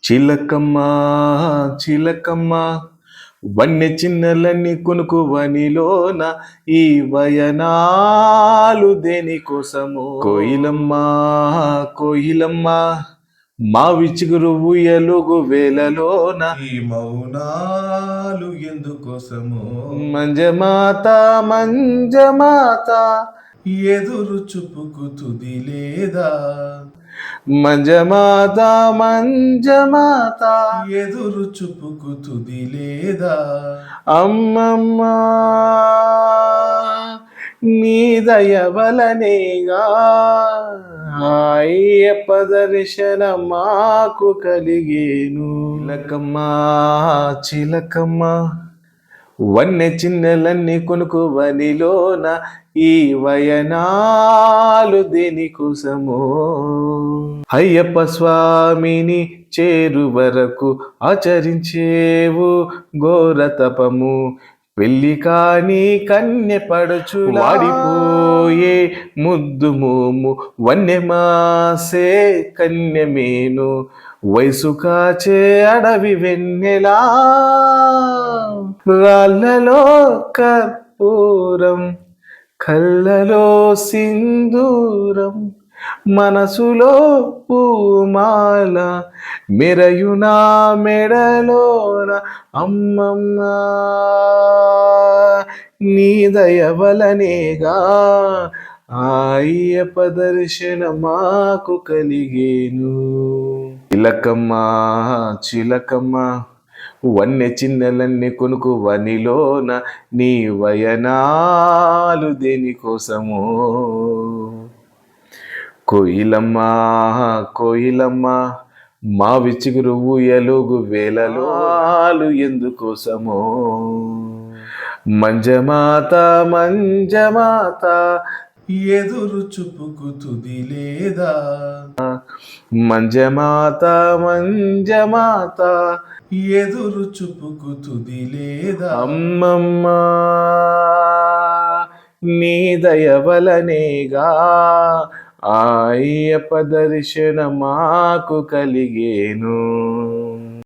చిలకమ్మ చిలకమ్మ వన్నె చిన్నలన్నీ కొనుకు వనిలోన ఈ వయనాలు దేనికోసము కోయిలమ్మ కోయిలమ్మ మా విచుగురు ఊయలుగు వేలలోన ఈ మౌనాలు ఎందుకోసము మంజమాత మంజమాత ఎదురు చూపుకు తుది లేదా మంజమాత మంజమాత ఎదురు చూపుకు తుది లేదా అమ్మమ్మ నీ దయ వలనేగా అయ్యప్ప దర్శన మాకు కలిగేను చిలకమ్మ చిలకమ్మ వన్నె చిన్నెలన్నీ కొనుకు వనిలోన ఈ వయనాలు దేనికోసమో అయ్యప్ప స్వామిని చేరు వరకు ఆచరించేవు ఘోర తపము పెళ్లి కాని కన్నె పడచు వాడిపోయే ముద్దు మోము వన్నె మాసే కన్య మేను వయసు కాచే అడవి వెన్నెలా రాళ్ళలో కర్పూరం కళ్ళలో సింధూరం మనసులో పూమాల మెరయునా మెడలోన అమ్మమ్మ నీ దయ వలనేగా అయ్యప్ప దర్శన మాకు కలిగేను చిలకమ్మ చిలకమ్మ వన్నె చిన్నెలన్నీ కొనుకు వనిలోన నీ వయనాలు దేనికోసమో కోయిలమ్మ కోయిలమ్మ మా విచుగురు ఊయలుగు వేలలోలు ఎందుకోసమో మంజమాత మంజమాత ఎదురు చూపుకు తుది లేదా మంజమాత మంజమాత ఎదురు చూపుకు తుది లేదా అమ్మమ్మ నీ దయ వలనేగా అయ్యప్ప దర్శన మాకు కలిగేను